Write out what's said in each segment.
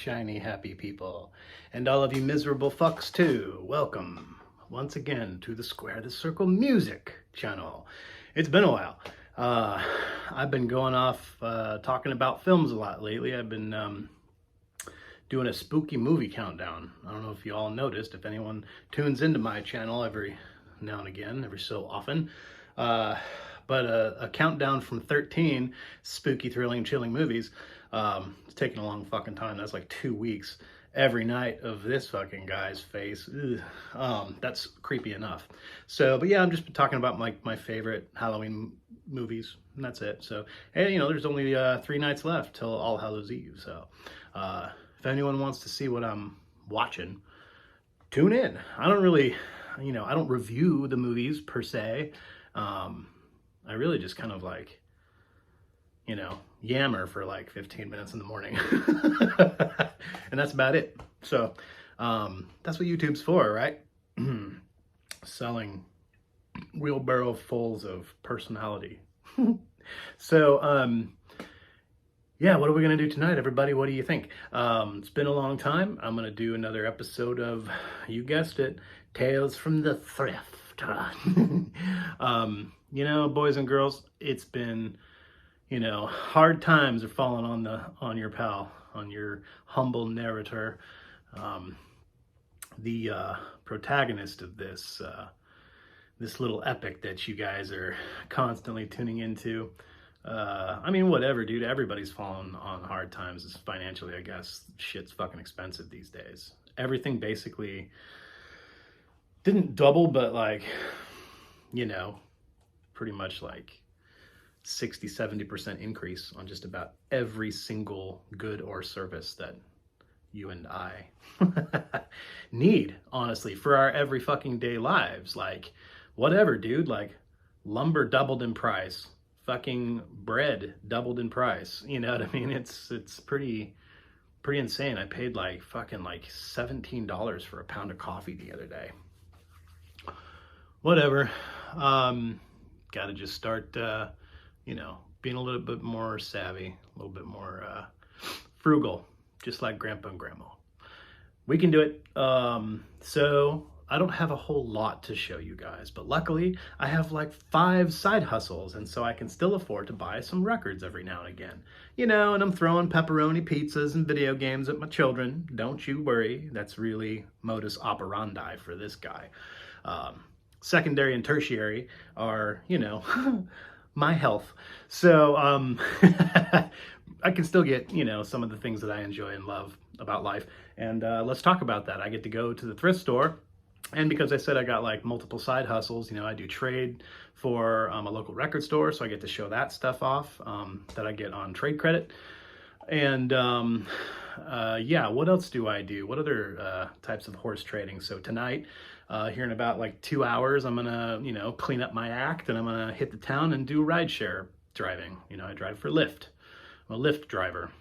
shiny, happy people. And all of you miserable fucks too. Welcome once again to the Square the Circle Music channel. It's been a while. I've been going off talking about films a lot lately. I've been doing a spooky movie countdown. I don't know if you all noticed, if anyone tunes into my channel every now and again, every so often. But a countdown from 13 spooky, thrilling, chilling movies. It's taking a long fucking time. That's like 2 weeks every night of this fucking guy's face. That's creepy enough. So, but yeah, I'm just talking about my favorite Halloween movies, and that's it. So, hey, you know, there's only 3 nights left till All Hallows Eve. So, if anyone wants to see what I'm watching, tune in. I don't really, you know, I don't review the movies per se. I really just kind of like, you know, yammer for like 15 minutes in the morning. And that's about it. So that's what YouTube's for, right? Selling wheelbarrow fulls of personality. So yeah, what are we going to do tonight, everybody? What do you think? It's been a long time. I'm going to do another episode of, you guessed it, Tales from the Thrift. You know, boys and girls, it's been, you know, hard times are falling on your pal, on your humble narrator. The protagonist of this this little epic that you guys are constantly tuning into. I mean, whatever, dude. Everybody's falling on hard times. It's financially, I guess. Shit's fucking expensive these days. Everything basically didn't double, but like, you know, pretty much like 60-70% increase on just about every single good or service that you and I need, honestly, for our every fucking day lives. Like, whatever, dude. Like, lumber doubled in price, fucking bread doubled in price. You know what I mean? It's pretty insane. I paid like fucking like $17 for a pound of coffee the other day. Whatever. Gotta just start, you know, being a little bit more savvy, a little bit more frugal, just like Grandpa and Grandma. We can do it. So I don't have a whole lot to show you guys, but luckily I have like 5 side hustles, and so I can still afford to buy some records every now and again. You know, and I'm throwing pepperoni pizzas and video games at my children. Don't you worry. That's really modus operandi for this guy. Secondary and tertiary are, you know, my health. So I can still get, you know, some of the things that I enjoy and love about life. And let's talk about that. I get to go to the thrift store. And because I said I got like multiple side hustles, you know, I do trade for a local record store. So I get to show that stuff off that I get on trade credit. And yeah, what else do I do? What other types of horse trading? So tonight, here in about like 2 hours, I'm gonna, you know, clean up my act, and I'm gonna hit the town and do rideshare driving. You know, I drive for Lyft. I'm a Lyft driver.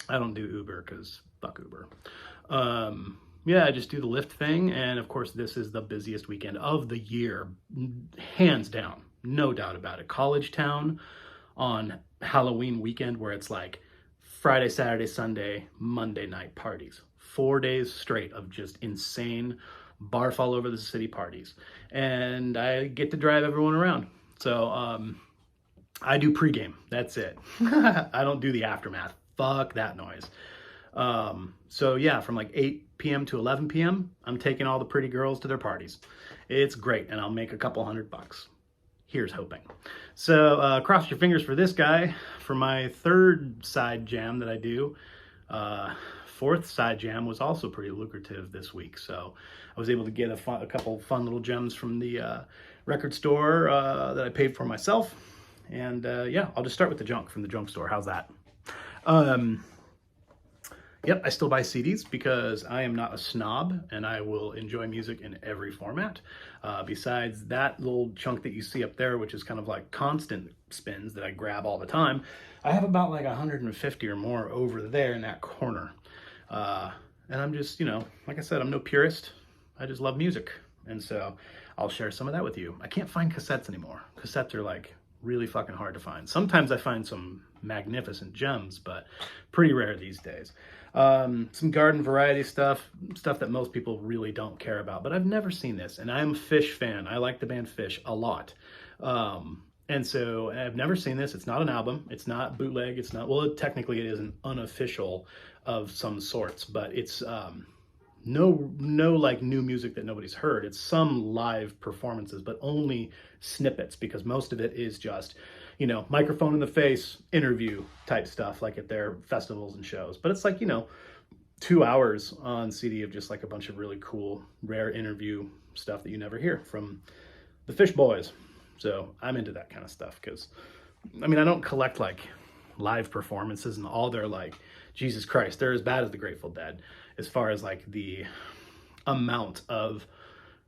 I don't do Uber because fuck Uber. Yeah, I just do the Lyft thing, and of course this is the busiest weekend of the year, hands down, no doubt about it. College town on Halloween weekend, where it's like Friday, Saturday, Sunday, Monday night parties. 4 days straight of just insane barf all over the city parties. And I get to drive everyone around. So I do pregame. That's it. I don't do the aftermath. Fuck that noise. So yeah, from like 8 p.m. to 11 p.m., I'm taking all the pretty girls to their parties. It's great, and I'll make a couple $100. Here's hoping. So cross your fingers for this guy. For my 3rd side jam that I do, 4th side jam was also pretty lucrative this week. So I was able to get a couple fun little gems from the record store that I paid for myself. And yeah, I'll just start with the junk from the junk store. How's that? Yep, I still buy CDs because I am not a snob, and I will enjoy music in every format. Besides that little chunk that you see up there, which is kind of like constant spins that I grab all the time, I have about like 150 or more over there in that corner. And I'm just, you know, like I said, I'm no purist. I just love music. And so I'll share some of that with you. I can't find cassettes anymore. Cassettes are like really fucking hard to find. Sometimes I find some magnificent gems, but pretty rare these days. Some garden variety stuff that most people really don't care about, but I've never seen this, and I'm a Fish fan. I like the band Fish a lot. And so I've never seen this. It's not an album. It's not bootleg. It's not, well, technically it is an unofficial of some sorts, but it's no like new music that nobody's heard. It's some live performances, but only snippets, because most of it is just, you know, microphone in the face interview type stuff, like at their festivals and shows. But it's like, you know, 2 hours on CD of just like a bunch of really cool, rare interview stuff that you never hear from the Fish Boys. So I'm into that kind of stuff, because, I mean, I don't collect like live performances and all their like, Jesus Christ, they're as bad as the Grateful Dead as far as like the amount of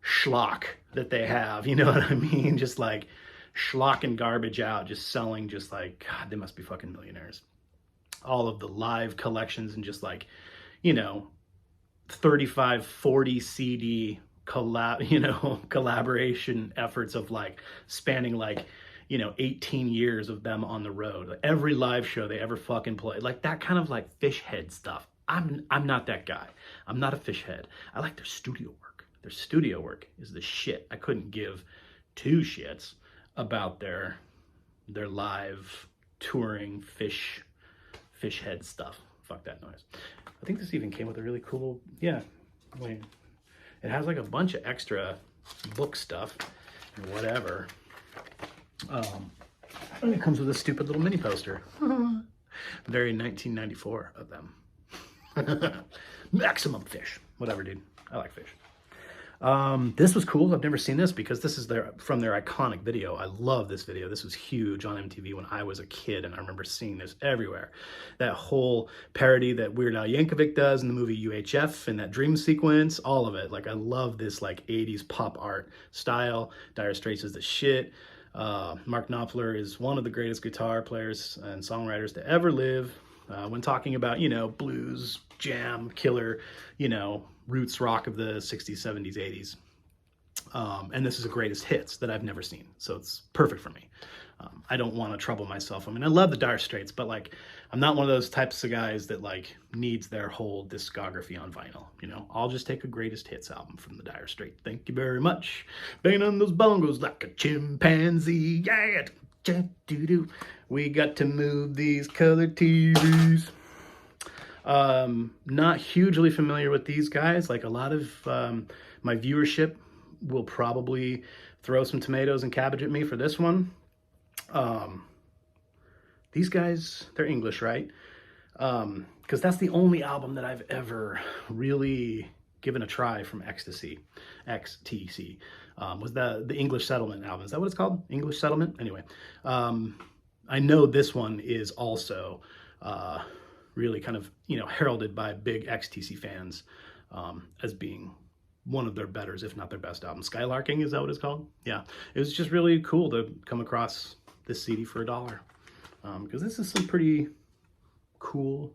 schlock that they have, you know what I mean? Just like schlock and garbage out, just selling, just like, God, they must be fucking millionaires. All of the live collections and just like, you know, 35, 40 CD collaboration efforts of like spanning like, you know, 18 years of them on the road. Like every live show they ever fucking played, like that kind of like Fish head stuff. I'm not that guy. I'm not a Fish head. I like their studio work. Their studio work is the shit. I couldn't give two shits about their live touring fish head stuff. Fuck that noise. I think this even came with a really cool, yeah, wait. It has like a bunch of extra book stuff and whatever. And it comes with a stupid little mini poster. Very 1994 of them. Maximum Fish. Whatever, dude. I like Fish. This was cool. I've never seen this because this is from their iconic video. I love this video. This was huge on MTV when I was a kid, and I remember seeing this everywhere. That whole parody that Weird Al Yankovic does in the movie UHF and that dream sequence, all of it. Like, I love this like 80s pop art style. Dire Straits is the shit. Mark Knopfler is one of the greatest guitar players and songwriters to ever live. When talking about, you know, blues, jam, killer, you know, roots rock of the 60s, 70s, 80s. And this is a greatest hits that I've never seen. So it's perfect for me. I don't want to trouble myself. I mean, I love the Dire Straits, but like, I'm not one of those types of guys that like needs their whole discography on vinyl. You know, I'll just take a greatest hits album from the Dire Straits. Thank you very much. Banging on those bongos like a chimpanzee. Yeah. We got to move these color TVs. Not hugely familiar with these guys. Like a lot of my viewership will probably throw some tomatoes and cabbage at me for this one. These guys, they're English, right? Because that's the only album that I've ever really given a try from XTC. Was the English Settlement album. Is that what it's called? English Settlement? Anyway, I know this one is also really kind of, you know, heralded by big XTC fans as being one of their betters, if not their best album. Skylarking, is that what it's called? Yeah, it was just really cool to come across this CD for $1. Because this is some pretty cool,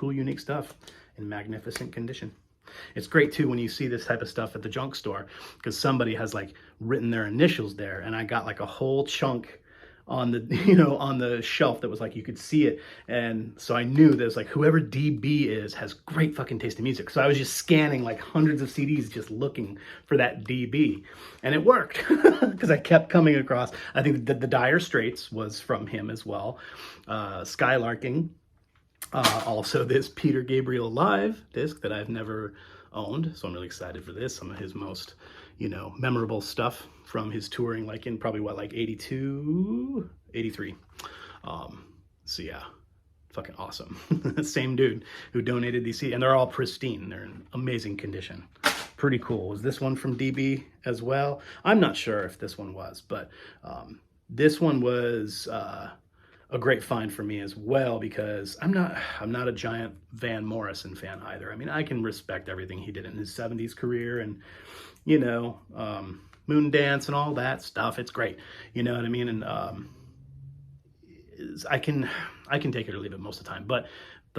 unique stuff in magnificent condition. It's great too when you see this type of stuff at the junk store, because somebody has like written their initials there, and I got like a whole chunk on the, you know, on the shelf that was like, you could see it. And so I knew there's like, whoever DB is has great fucking taste in music. So I was just scanning like hundreds of CDs just looking for that DB, and it worked because I kept coming across. I think the Dire Straits was from him as well. Skylarking. Also this Peter Gabriel Live disc that I've never owned. So I'm really excited for this. Some of his most, you know, memorable stuff from his touring, like in probably what, like 82, 83. So yeah, fucking awesome. Same dude who donated these CDs, and they're all pristine. They're in amazing condition. Pretty cool. Was this one from DB as well? I'm not sure if this one was, but this one was a great find for me as well, because I'm not a giant Van Morrison fan either. I mean, I can respect everything he did in his 70s career, and, you know, Moondance and all that stuff. It's great. You know what I mean? And I can take it or leave it most of the time. But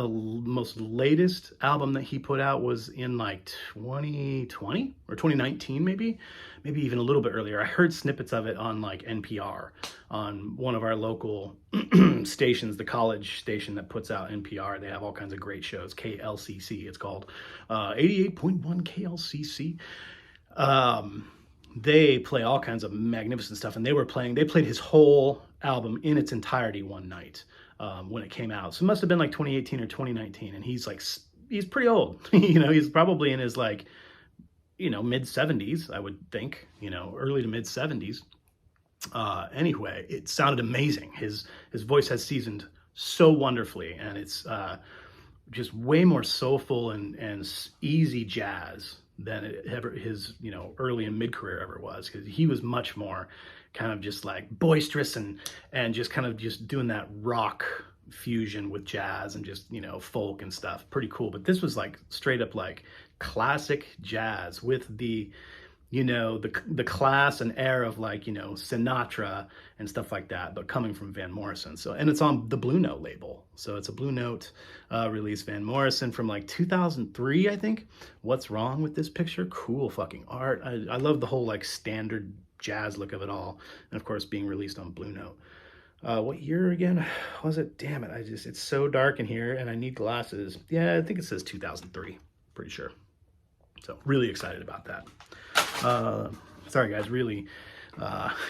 the most latest album that he put out was in like 2020 or 2019, maybe even a little bit earlier. I heard snippets of it on like NPR, on one of our local stations, the college station that puts out NPR. They have all kinds of great shows. KLCC, it's called, 88.1 KLCC. They play all kinds of magnificent stuff, and they played his whole album in its entirety one night when it came out. So it must have been like 2018 or 2019, and he's pretty old. He's probably in his like, mid 70s, I would think, early to mid 70s. Anyway, it sounded amazing. His voice has seasoned so wonderfully, and it's just way more soulful and easy jazz than his early and mid-career ever was, because he was much more kind of just like boisterous and just kind of just doing that rock fusion with jazz and just folk and stuff. Pretty cool. But this was like straight up like classic jazz with the the class and air of like Sinatra and stuff like that, but coming from Van Morrison. So, and it's on the Blue Note label, so it's a Blue Note release. Van Morrison from like 2003, I think. What's Wrong with This Picture? Cool fucking art. I love the whole like standard jazz look of it all, and of course being released on Blue Note. What year again was it? Damn it, it's so dark in here and I need glasses. Yeah, I think it says 2003, pretty sure. So really excited about that. Sorry guys, really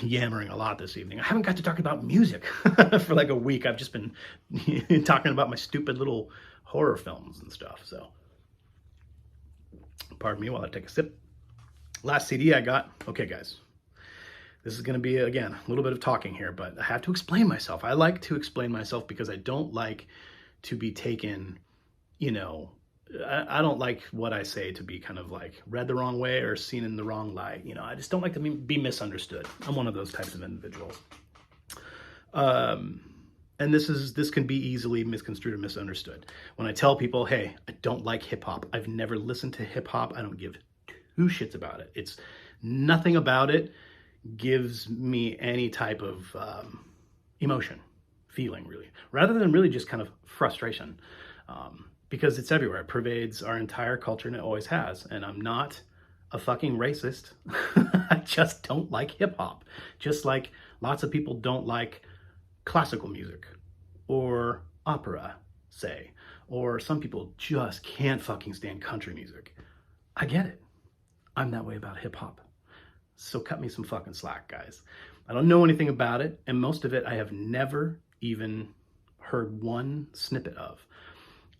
yammering a lot this evening. I haven't got to talk about music for like a week. I've just been talking about my stupid little horror films and stuff. So pardon me while I take a sip. Last CD I got. Okay guys, this is going to be, again, a little bit of talking here, but I have to explain myself. I like to explain myself because I don't like to be taken, I don't like what I say to be kind of like read the wrong way or seen in the wrong light. I just don't like to be misunderstood. I'm one of those types of individuals. And this can be easily misconstrued or misunderstood. When I tell people, hey, I don't like hip hop. I've never listened to hip hop. I don't give two shits about it. It's nothing about it gives me any type of emotion, feeling really, rather than really just kind of frustration. Because it's everywhere. It pervades our entire culture, and it always has. And I'm not a fucking racist. I just don't like hip hop. Just like lots of people don't like classical music or opera, say. Or some people just can't fucking stand country music. I get it. I'm that way about hip hop. So cut me some fucking slack, guys. I don't know anything about it, and most of it I have never even heard one snippet of.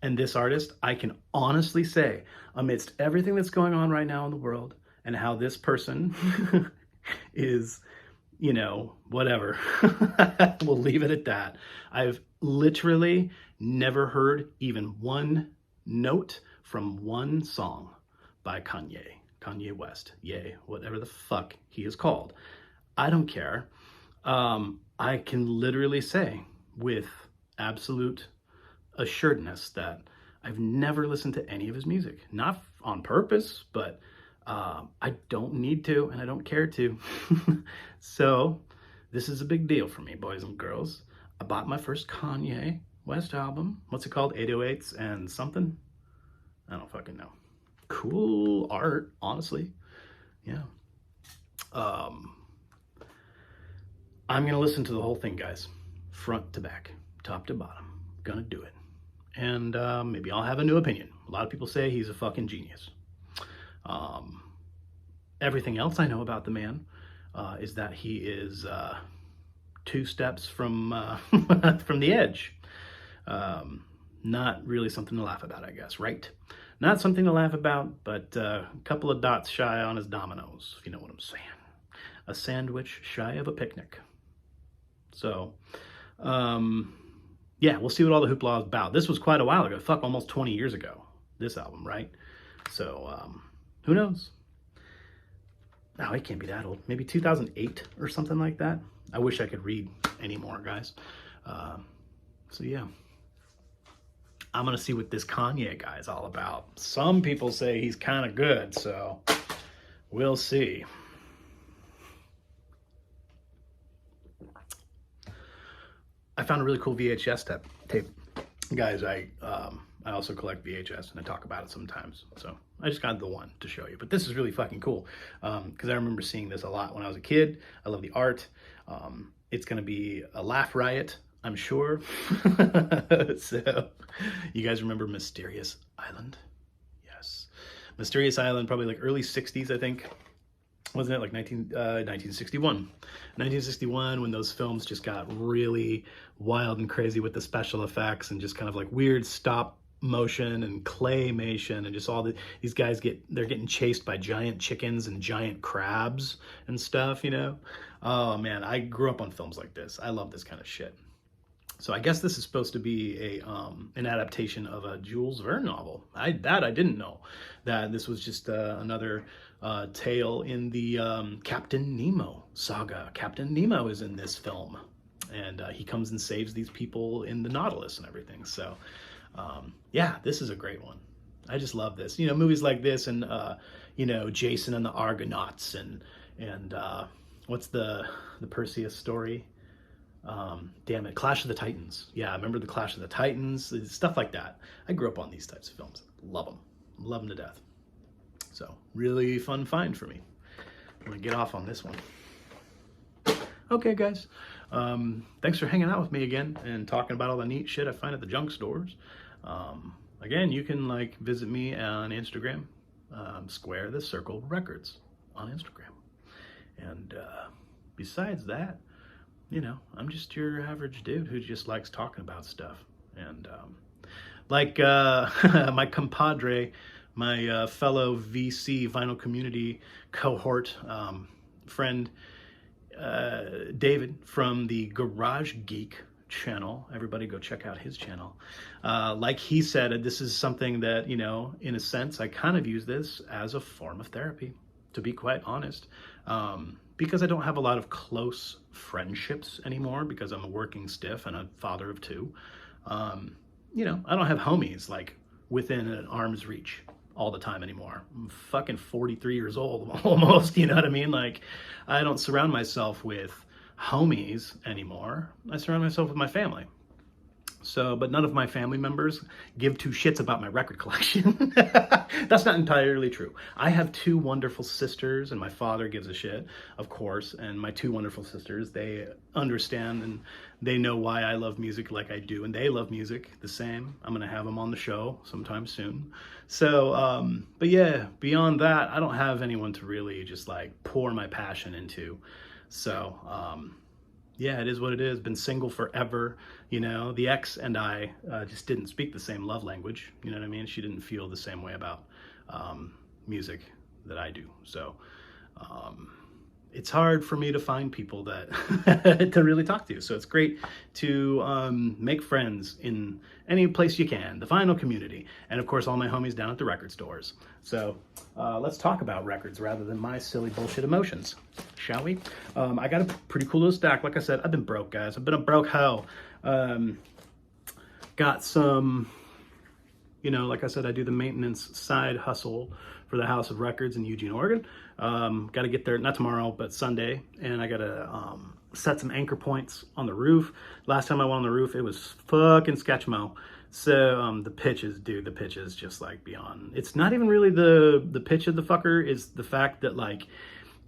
And this artist, I can honestly say, amidst everything that's going on right now in the world and how this person is, whatever, we'll leave it at that. I've literally never heard even one note from one song by Kanye West, yay, whatever the fuck he is called. I don't care. I can literally say with absolute assuredness that I've never listened to any of his music. Not on purpose, but I don't need to, and I don't care to. So this is a big deal for me, boys and girls. I bought my first Kanye West album. What's it called? 808s and something? I don't fucking know. Cool art, honestly. Yeah. I'm gonna listen to the whole thing, guys. Front to back, top to bottom. Gonna do it. And maybe I'll have a new opinion. A lot of people say he's a fucking genius. Everything else I know about the man is that he is 2 steps from from the edge. Not really something to laugh about, I guess, right? Not something to laugh about, but a couple of dots shy on his dominoes, if you know what I'm saying. A sandwich shy of a picnic. So, yeah, we'll see what all the hoopla is about. This was quite a while ago. Fuck, almost 20 years ago, this album, right? So, who knows? No, it can't be that old. Maybe 2008 or something like that. I wish I could read anymore, guys. So, yeah. I'm going to see what this Kanye guy is all about. Some people say he's kind of good, so we'll see. I found a really cool VHS tape Guys, I also collect VHS and I talk about it sometimes. So I just got the one to show you. But this is really fucking cool because I remember seeing this a lot when I was a kid. I love the art. It's going to be a laugh riot, I'm sure. So you guys remember Mysterious Island? Yes. Mysterious Island, probably like early 60s, I think. Wasn't it like 1961? 1961, when those films just got really wild and crazy with the special effects and just kind of like weird stop motion and claymation and just all these guys they're getting chased by giant chickens and giant crabs and stuff, you know? Oh man, I grew up on films like this. I love this kind of shit. So I guess this is supposed to be an adaptation of a Jules Verne novel. I didn't know that this was just another tale in the Captain Nemo saga. Captain Nemo is in this film, and he comes and saves these people in the Nautilus and everything. So yeah, this is a great one. I just love this. You know, movies like this and you know, Jason and the Argonauts and what's the Perseus story? Damn it, Clash of the Titans. Yeah, I remember the Clash of the Titans, stuff like that. I grew up on these types of films. Love them to death. So really fun find for me. I'm gonna get off on this one. Okay, guys. Thanks for hanging out with me again and talking about all the neat shit I find at the junk stores. Again, you can like visit me on Instagram, Square the Circle Records on Instagram. And besides that, you know, I'm just your average dude who just likes talking about stuff. And like my compadre, my fellow VC vinyl community cohort friend, David from the Garage Geek channel. Everybody go check out his channel. Like he said, this is something that, you know, in a sense, I kind of use this as a form of therapy, to be quite honest. Because I don't have a lot of close friendships anymore because I'm a working stiff and a father of two. You know, I don't have homies like within an arm's reach all the time anymore. I'm fucking 43 years old almost, you know what I mean? Like, I don't surround myself with homies anymore. I surround myself with my family. So, but none of my family members give two shits about my record collection. That's not entirely true. I have two wonderful sisters, and my father gives a shit, of course. And my two wonderful sisters, they understand and they know why I love music like I do, and they love music the same. I'm gonna have them on the show sometime soon. So, but yeah, beyond that, I don't have anyone to really just like pour my passion into. So, yeah, it is what it is. Been single forever, you know. The ex and I just didn't speak the same love language, you know what I mean? She didn't feel the same way about music that I do. So it's hard for me to find people that to really talk to. So it's great to make friends in any place you can, the vinyl community, and of course all my homies down at the record stores. So let's talk about records rather than my silly bullshit emotions, shall we? I got a pretty cool little stack. Like I said, I've been broke, guys. I've been a broke hoe. Got some, you know, like I said, I do the maintenance side hustle for the House of Records in Eugene, Oregon. Got to get there, not tomorrow, but Sunday. And I got to set some anchor points on the roof. Last time I went on the roof, it was fucking sketchmo. So the pitch is, dude, the pitch is just like beyond. It's not even really the pitch of the fucker. It's the fact that like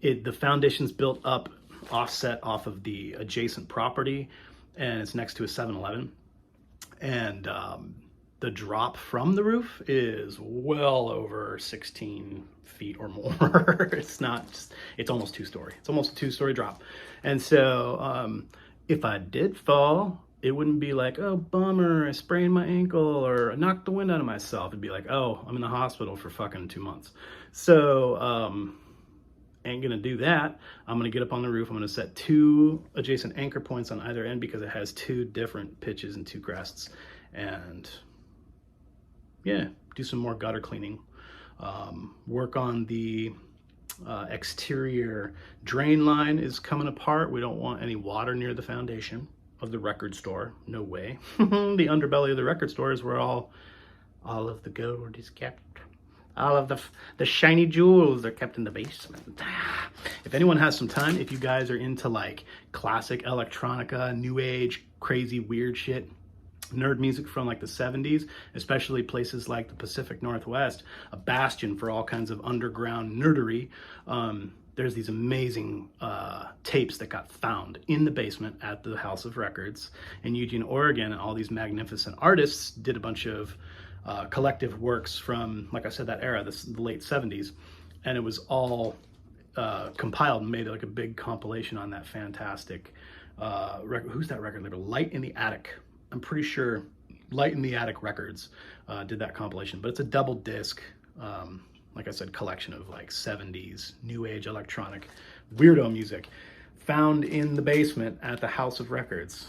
the foundation's built up offset off of the adjacent property, and it's next to a 7-Eleven. And the drop from the roof is well over 16 feet or more. It's not just, it's almost two-story. It's almost a two-story drop. And so if I did fall, it wouldn't be like, oh, bummer, I sprained my ankle or I knocked the wind out of myself. It'd be like, oh, I'm in the hospital for fucking 2 months. So ain't gonna do that. I'm gonna get up on the roof. I'm gonna set two adjacent anchor points on either end because it has two different pitches and two crests. And yeah, do some more gutter cleaning. Work on the exterior drain line is coming apart. We don't want any water near the foundation of the record store. No way. The underbelly of the record store is where all of the gold is kept. All of the shiny jewels are kept in the basement. If anyone has some time, if you guys are into like classic electronica, new age, crazy, weird shit, nerd music from like the 70s, especially places like the Pacific Northwest, a bastion for all kinds of underground nerdery. There's these amazing tapes that got found in the basement at the House of Records in Eugene, Oregon, and all these magnificent artists did a bunch of collective works from, like I said, that era, the late 70s, and it was all compiled and made like a big compilation on that fantastic record. Who's that record label? Light in the Attic. I'm pretty sure Light in the Attic Records did that compilation, but it's a double disc, like I said, collection of like 70s new age electronic weirdo music found in the basement at the House of Records.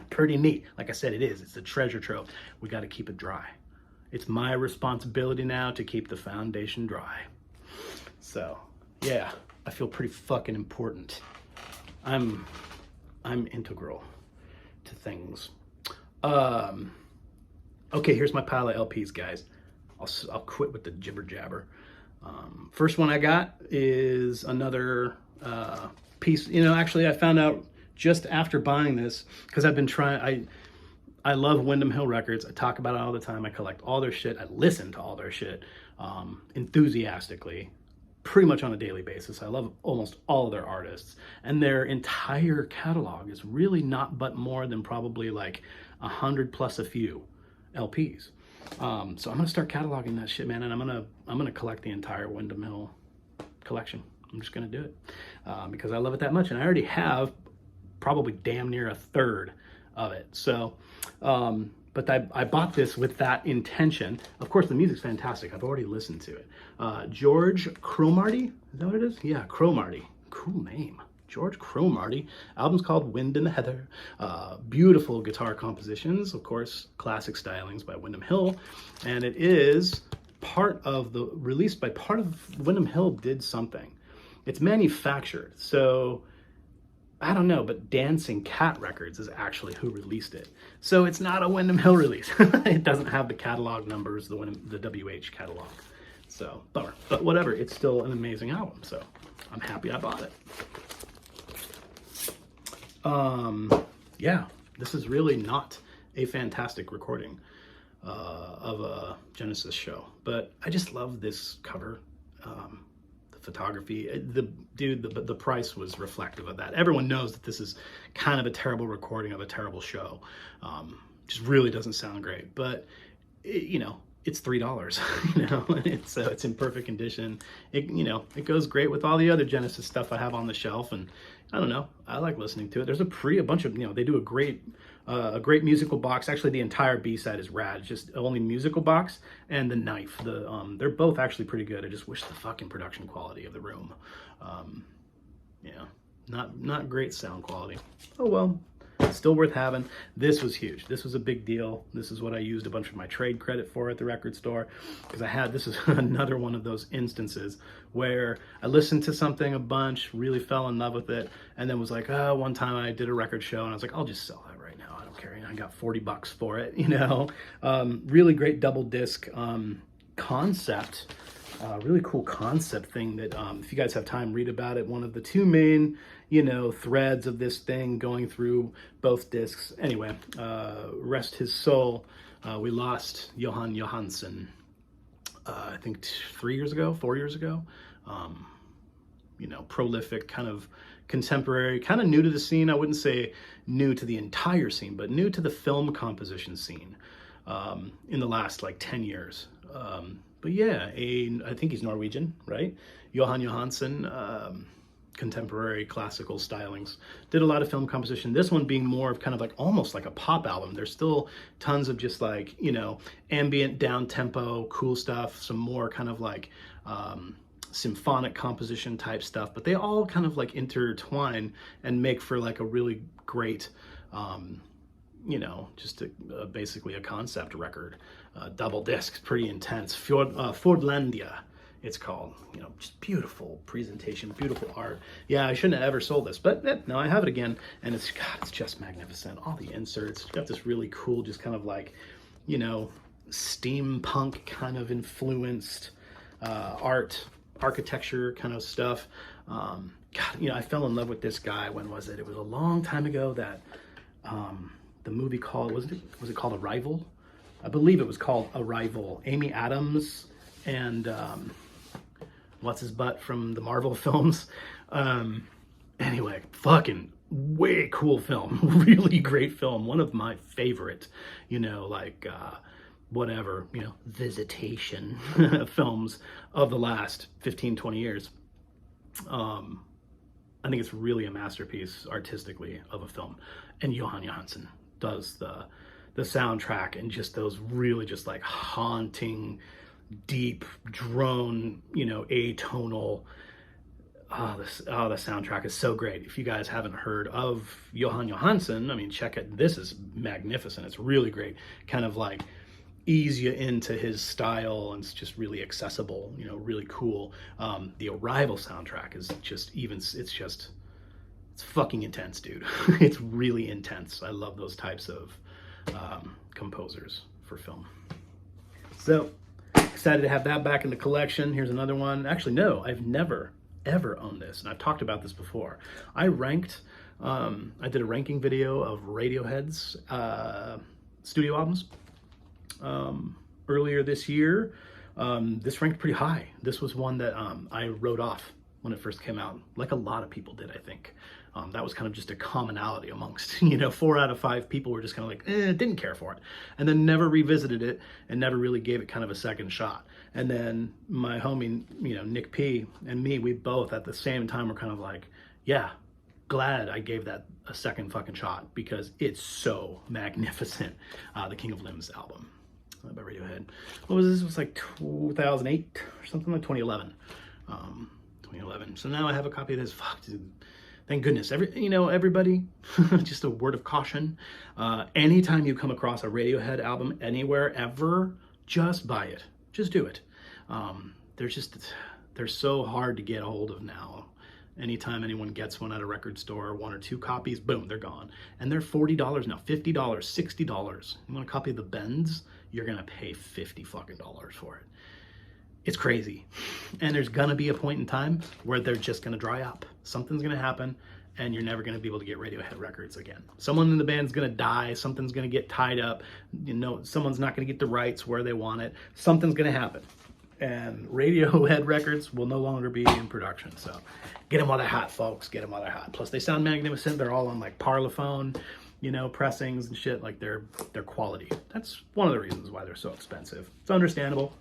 Pretty neat. Like I said, it's a treasure trove. We got to keep it dry. It's my responsibility now to keep the foundation dry. So yeah, I feel pretty fucking important. I'm integral to things. Okay, here's my pile of LPs, guys. I'll quit with the jibber jabber. First one I got is another piece. You know, actually I found out just after buying this, because I've been trying, I love Windham Hill Records. I talk about it all the time. I collect all their shit. I listen to all their shit enthusiastically, pretty much on a daily basis. I love almost all of their artists, and their entire catalog is really not but more than probably like 100 plus a few LPs. So I'm gonna start cataloging that shit, man, and I'm gonna collect the entire Windham Hill collection. I'm just gonna do it because I love it that much, and I already have probably damn near a third of it. So, but I bought this with that intention. Of course, the music's fantastic. I've already listened to it. George Cromartie, is that what it is? Yeah, Cromartie. Cool name. George Cromartie. Album's called Wind in the Heather. Beautiful guitar compositions, of course, classic stylings by Windham Hill. And it is released by part of Windham Hill did something. It's manufactured, so I don't know, but Dancing Cat Records is actually who released it. So it's not a Windham Hill release. It doesn't have the catalog numbers, the WH catalog. So, bummer. But whatever, it's still an amazing album, so I'm happy I bought it. Yeah, this is really not a fantastic recording of a Genesis show, but I just love this cover. The photography, the price was reflective of that. Everyone knows that this is kind of a terrible recording of a terrible show. Just really doesn't sound great, but you know, it's $3. You know, it's in perfect condition. It goes great with all the other Genesis stuff I have on the shelf, and I don't know, I like listening to it. There's a bunch of, they do a great musical box. Actually, the entire B-side is rad. It's just only musical box and the knife. They're both actually pretty good. I just wish the fucking production quality of the room, not great sound quality. Oh well, still worth having. This was huge. This was a big deal. This is what I used a bunch of my trade credit for at the record store, because this is another one of those instances where I listened to something a bunch, really fell in love with it, and then was like, one time I did a record show and I was like, I'll just sell that right now. I don't care. And I got $40 for it, really great double disc concept. Really cool concept thing that if you guys have time, read about it. One of the two main threads of this thing going through both discs. Anyway, rest his soul. We lost Johan Johansson I think 4 years ago. Prolific, kind of contemporary, kind of new to the scene. I wouldn't say new to the entire scene, but new to the film composition scene in the last like 10 years. But yeah, I think he's Norwegian, right? Johan Johansson, contemporary classical stylings. Did a lot of film composition. This one being more of kind of like almost like a pop album. There's still tons of just like, ambient down tempo, cool stuff, some more kind of like symphonic composition type stuff, but they all kind of like intertwine and make for like a really great, just basically a concept record. Double disc, pretty intense. Fordlandia, it's called. Just beautiful presentation, beautiful art. Yeah, I shouldn't have ever sold this, but no, I have it again, and it's just magnificent. All the inserts, it's got this really cool, just kind of like, steampunk kind of influenced architecture kind of stuff. I fell in love with this guy. When was it? It was a long time ago that the movie called, was it called Arrival? I believe it was called Arrival. Amy Adams and what's his butt from the Marvel films. Anyway, fucking way cool film. Really great film. One of my favorite, you know, like whatever, you know, visitation films of the last 15, 20 years. I think it's really a masterpiece artistically of a film. And Johan Johansson does the soundtrack, and just those really just like haunting, deep drone, you know, atonal. The soundtrack is so great. If you guys haven't heard of Johan Johansson, I mean, check it. This is magnificent. It's really great. Kind of like ease you into his style, and it's just really accessible, you know, really cool. The Arrival soundtrack is just it's fucking intense, dude. It's really intense. I love those types of composers for film. So excited to have that back in the collection. Here's another one. Actually, no, I've never ever owned this, and I've talked about this before. I ranked, I did a ranking video of Radiohead's studio albums earlier this year. This ranked pretty high. This was one that I wrote off when it first came out, like a lot of people did, I think. That was kind of just a commonality amongst, you know, 4 out of 5 people were just kind of like, didn't care for it, and then never revisited it and never really gave it kind of a second shot. And then my homie, you know, Nick P and me, we both at the same time were kind of like, yeah, glad I gave that a second fucking shot, because it's so magnificent. The King of Limbs album by Radiohead. What was this? It was like 2008 or something, like 2011. 2011. So now I have a copy of this. Fuck, dude. Thank goodness. Everybody, just a word of caution. Anytime you come across a Radiohead album anywhere, ever, just buy it. Just do it. They're so hard to get a hold of now. Anytime anyone gets one at a record store, 1 or 2 copies, boom, they're gone. And they're $40 now, $50, $60. You want a copy of the Bends? You're gonna pay $50 fucking dollars for it. It's crazy. And there's gonna be a point in time where they're just gonna dry up. Something's gonna happen, and you're never gonna be able to get Radiohead records again. Someone in the band's gonna die, something's gonna get tied up, you know, someone's not gonna get the rights where they want it, something's gonna happen. And Radiohead records will no longer be in production. So get them while they're hot, folks, get them while they're hot. Plus they sound magnificent, they're all on like Parlophone, you know, pressings and shit, like they're quality. That's one of the reasons why they're so expensive. It's understandable.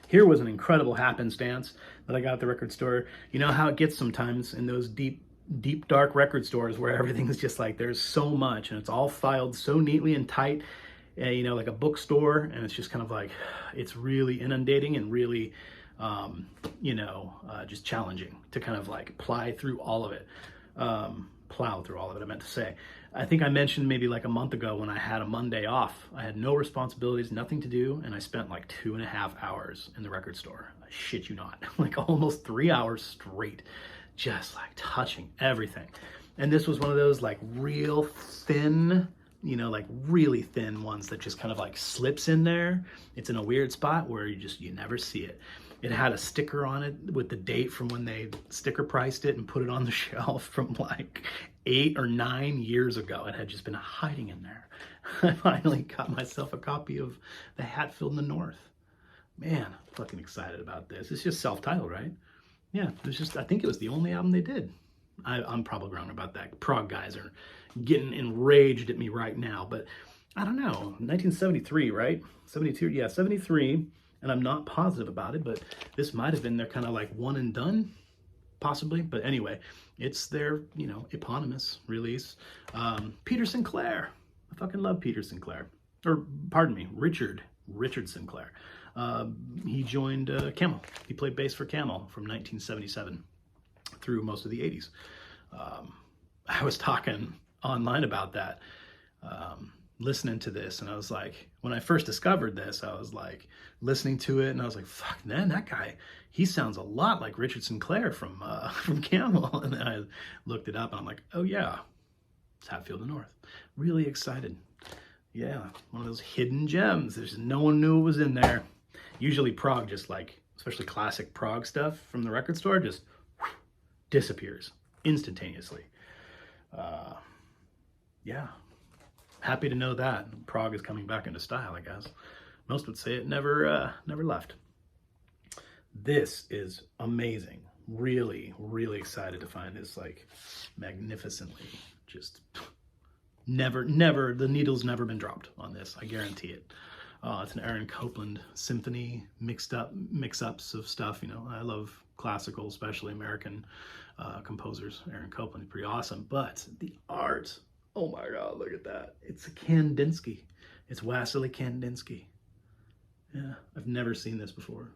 Here was an incredible happenstance that I got at the record store. You know how it gets sometimes in those deep, dark record stores where everything's just like, there's so much and it's all filed so neatly and tight, you know, like a bookstore, and it's just kind of like, it's really inundating and really, just challenging to kind of like plow through all of it, I meant to say. I think I mentioned maybe like a month ago when I had a Monday off. I had no responsibilities, nothing to do, and I spent like 2.5 hours in the record store. I shit you not. Like almost 3 hours straight, just like touching everything. And this was one of those like real thin, you know, like really thin ones that just kind of like slips in there. It's in a weird spot where you never see it. It had a sticker on it with the date from when they sticker priced it and put it on the shelf from like 8 or 9 years ago. It had just been hiding in there. I finally got myself a copy of The Hatfield in the North. Man, I'm fucking excited about this. It's just self-titled, right? Yeah, I think it was the only album they did. I'm probably wrong about that. Prog guys are getting enraged at me right now, but I don't know. 1973, right? 72, yeah, 73. And I'm not positive about it, but this might have been their kind of like one and done, possibly. But anyway, it's their, you know, eponymous release. Peter Sinclair. I fucking love Peter Sinclair. Or, pardon me, Richard Sinclair. He joined Camel. He played bass for Camel from 1977 through most of the 80s. I was talking online about that, listening to this, and I was like, when I first discovered this, I was like listening to it, and I was like, fuck, man, that guy, he sounds a lot like Richard Sinclair from Camel. And then I looked it up, and I'm like, oh yeah, it's Hatfield in the North. Really excited. Yeah, one of those hidden gems. There's no one knew it was in there. Usually prog, just like, especially classic prog stuff from the record store, just disappears instantaneously. Yeah. happy to know that prog is coming back into style, I guess. Most would say it never left. This is amazing. Really, really excited to find this, like, magnificently, just never, the needle's never been dropped on this. I guarantee it. It's an Aaron Copland symphony, mix-ups of stuff. You know, I love classical, especially American composers. Aaron Copland, pretty awesome. But the art, oh my God, look at that. It's a Kandinsky. It's Wassily Kandinsky. Yeah, I've never seen this before.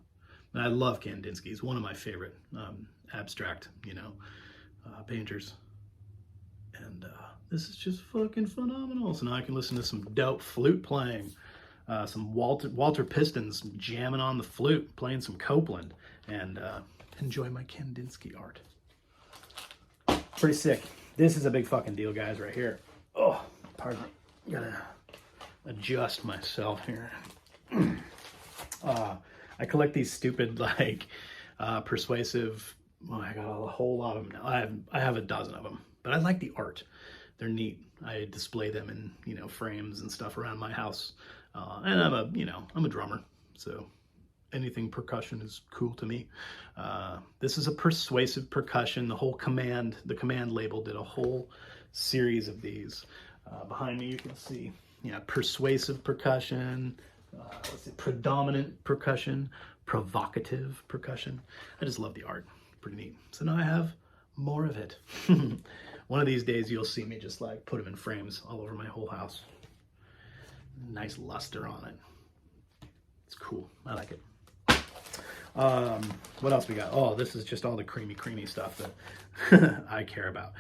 And I love Kandinsky. He's one of my favorite abstract, you know, painters. And this is just fucking phenomenal. So now I can listen to some dope flute playing, some Walter Pistons jamming on the flute, playing some Copland, and enjoy my Kandinsky art. Pretty sick. This is a big fucking deal, guys, right here. Oh, pardon me. Gotta adjust myself here. I collect these stupid, like, persuasive, well, I got a whole lot of them now. I have a dozen of them, but I like the art. They're neat. I display them in, you know, frames and stuff around my house. And I'm a drummer, so anything percussion is cool to me. This is a persuasive percussion. The command label did a whole series of these. Behind me, you can see, yeah, persuasive percussion, predominant percussion, provocative percussion. I just love the art. Pretty neat. So now I have more of it. One of these days you'll see me just like put them in frames all over my whole house. Nice luster on it. It's cool. I like it. What else we got? Oh, this is just all the creamy stuff that I care about.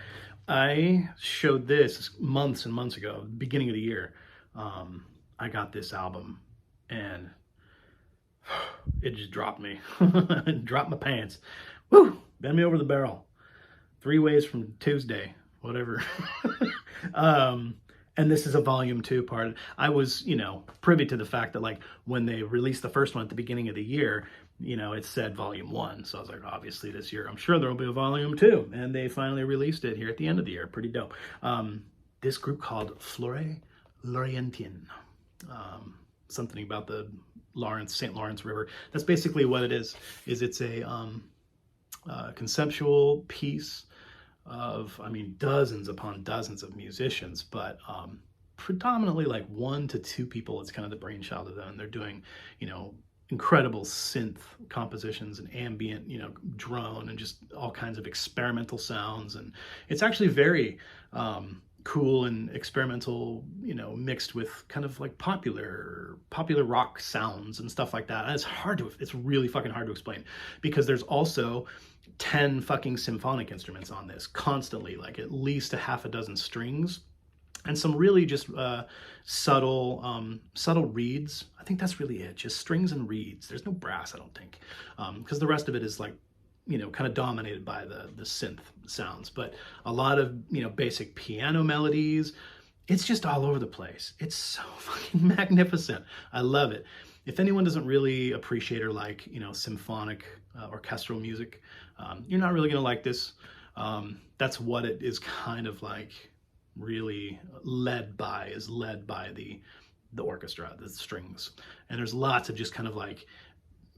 I showed this months and months ago, beginning of the year. I got this album and it just dropped me. Dropped my pants. Woo! Bend me over the barrel. 3 ways from Tuesday, whatever. And this is a volume 2 part. I was, you know, privy to the fact that, like, when they released the first one at the beginning of the year, you know, it said volume 1. So I was like, obviously this year, I'm sure there'll be a volume 2. And they finally released it here at the end of the year. Pretty dope. This group called Flore Laurentien. Something about the St. Lawrence River. That's basically what it is it's a conceptual piece of, I mean, dozens upon dozens of musicians, but predominantly like 1 to 2 people. It's kind of the brainchild of them. And they're doing, you know, incredible synth compositions and ambient, you know, drone and just all kinds of experimental sounds. And it's actually very cool and experimental, you know, mixed with kind of like popular rock sounds and stuff like that. And it's really fucking hard to explain, because there's also 10 fucking symphonic instruments on this constantly, like at least a half a dozen strings and some really just subtle reeds. I think that's really it, just strings and reeds. There's no brass, I don't think, because the rest of it is like, you know, kind of dominated by the synth sounds, but a lot of, you know, basic piano melodies. It's just all over the place. It's so fucking magnificent. I love it. If anyone doesn't really appreciate or like, you know, symphonic orchestral music, you're not really gonna like this. That's what it is kind of like really led by the orchestra, the strings. And there's lots of just kind of like,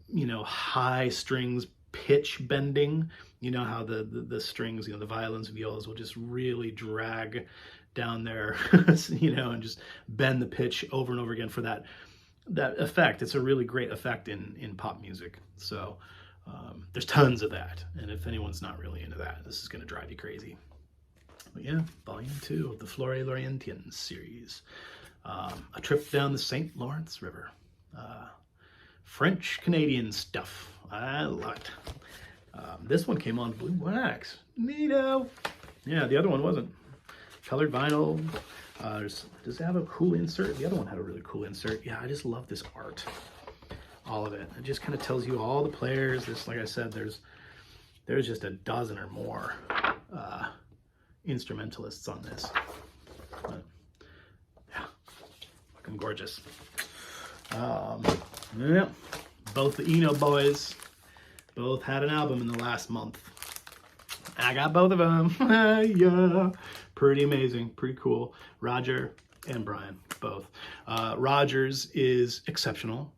you know, high strings, pitch bending. You know how the strings, you know, the violins, violas will just really drag down there, you know, and just bend the pitch over and over again for that effect. It's a really great effect in pop music. So there's tons of that. And if anyone's not really into that, this is going to drive you crazy. But yeah, volume 2 of the Flore Laurentien series. A trip down the St. Lawrence River. French-Canadian stuff. I love it. This one came on blue wax. Neato. Yeah, the other one wasn't. Colored vinyl. Does it have a cool insert? The other one had a really cool insert. Yeah, I just love this art. All of it. It just kind of tells you all the players. This, like I said, there's just a dozen or more instrumentalists on this. But, yeah, fucking gorgeous. Yeah, both the Eno boys both had an album in the last month. I got both of them. Yeah, pretty amazing, pretty cool. Roger and Brian, both. Roger's is exceptional.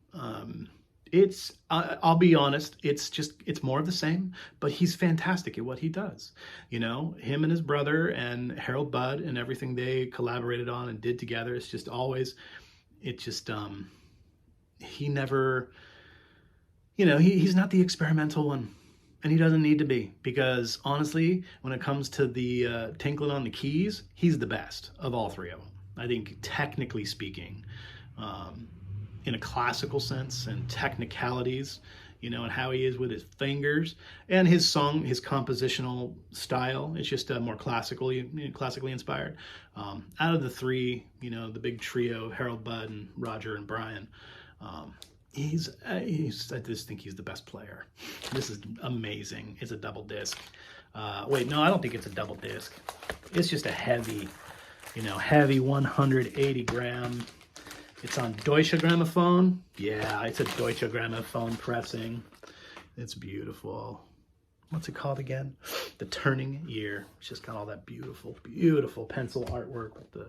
I'll be honest, it's more of the same, but he's fantastic at what he does. You know, him and his brother and Harold Budd and everything they collaborated on and did together, it's just always, he never, you know, he's not the experimental one. And he doesn't need to be, because honestly, when it comes to the tinkling on the keys, he's the best of all three of them. I think technically speaking, in a classical sense and technicalities, you know, and how he is with his fingers and his compositional style, it's just more classically inspired. Out of the three, you know, the big trio, Harold Budd and Roger and Brian, I just think he's the best player. This is amazing. It's a double disc. Wait, no, I don't think it's a double disc. It's just a heavy, you know, heavy 180 gram. It's on Deutsche Grammophon. Yeah, it's a Deutsche Grammophon pressing. It's beautiful. What's it called again? The Turning Year. It's just got all that beautiful, beautiful pencil artwork with the,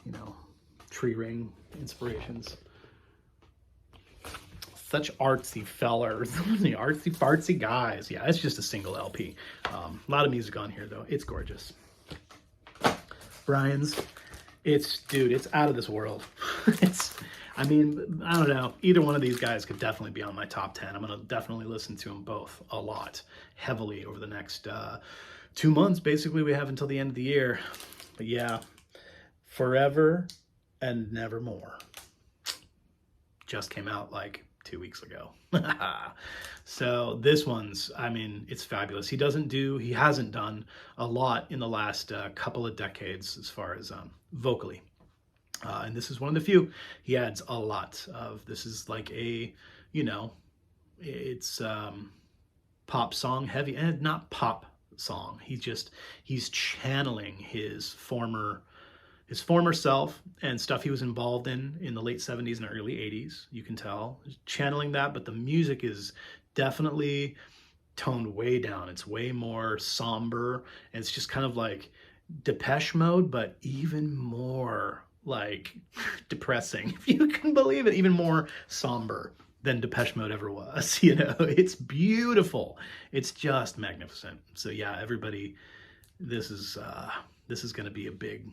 you know, tree ring inspirations. Such artsy fellers, artsy fartsy guys. Yeah, it's just a single LP. A lot of music on here though. It's gorgeous. Brian's, it's out of this world. I mean, I don't know. Either one of these guys could definitely be on my top 10. I'm gonna definitely listen to them both a lot, heavily over the next 2 months. Basically, we have until the end of the year. But yeah, Forever and Nevermore just came out like 2 weeks ago. So this one's, I mean, it's fabulous. He hasn't done a lot in the last couple of decades as far as vocally. And this is one of the few. He adds a lot of, this is like a, you know, it's pop song heavy, and not pop song. He's channeling his former self and stuff he was involved in the late 70s and early 80s. You can tell, channeling that, but the music is definitely toned way down. It's way more somber, and it's just kind of like Depeche Mode, but even more like depressing, if you can believe it, even more somber than Depeche Mode ever was. You know, it's beautiful. It's just magnificent. So yeah, everybody, this is going to be a big,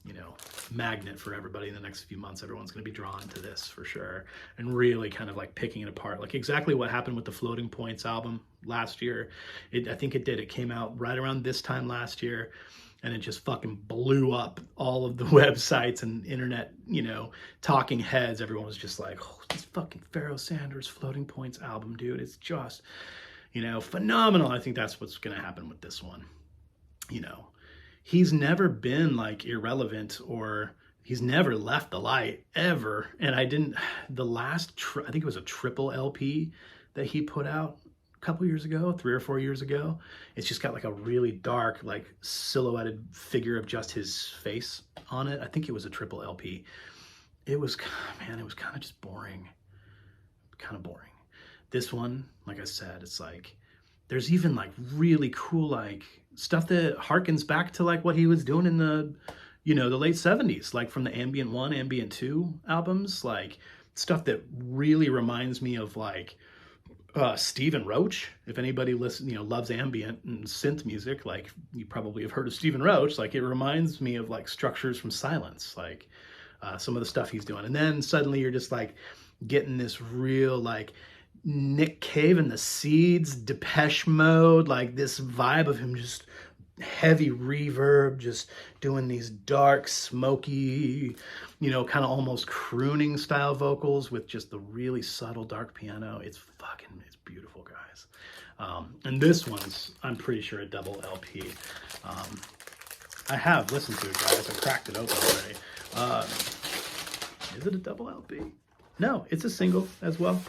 you know, magnet for everybody in the next few months. Everyone's going to be drawn to this for sure, and really kind of like picking it apart, like exactly what happened with the Floating Points album last year. I think it did. It came out right around this time last year, and it just fucking blew up all of the websites and internet, you know, talking heads. Everyone was just like, oh, this fucking Pharoah Sanders Floating Points album, dude. It's just, you know, phenomenal. I think that's what's going to happen with this one. You know, he's never been like irrelevant, or he's never left the light ever. And I think it was a triple LP that he put out a couple years ago, 3 or 4 years ago. It's just got like a really dark, like silhouetted figure of just his face on it. I think it was a triple LP. It was, man, it was kind of just boring. Kind of boring. This one, like I said, it's like, there's even like really cool, like stuff that harkens back to like what he was doing in the, you know, the late 70s, like from the Ambient 1, Ambient 2 albums, like stuff that really reminds me of like Stephen Roach. If anybody loves ambient and synth music, like you probably have heard of Stephen Roach. Like it reminds me of like Structures from Silence, like some of the stuff he's doing. And then suddenly you're just like getting this real like Nick Cave and the Seeds, Depeche Mode, like this vibe of him just heavy reverb, just doing these dark, smoky, you know, kind of almost crooning style vocals with just the really subtle dark piano. It's beautiful, guys. And this one's, I'm pretty sure, a double LP. I have listened to it, guys. I cracked it open already. Is it a double LP? No, it's a single as well.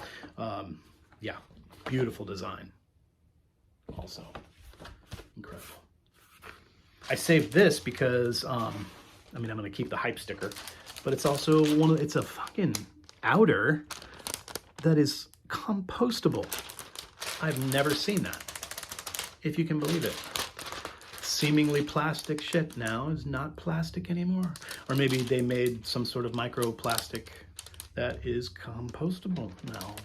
Yeah, beautiful design. Also, incredible. I saved this because, I mean, I'm going to keep the hype sticker, but it's also it's a fucking outer that is compostable. I've never seen that, if you can believe it. Seemingly plastic shit now is not plastic anymore. Or maybe they made some sort of microplastic that is compostable now.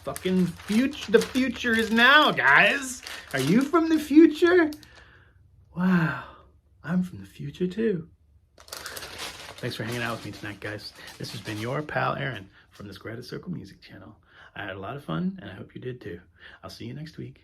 Fucking future, the future is now, guys. Are you from the future? Wow, I'm from the future too. Thanks for hanging out with me tonight, guys. This has been your pal Aaron from the Squared Circle Music channel. I had a lot of fun, and I hope you did too. I'll see you next week.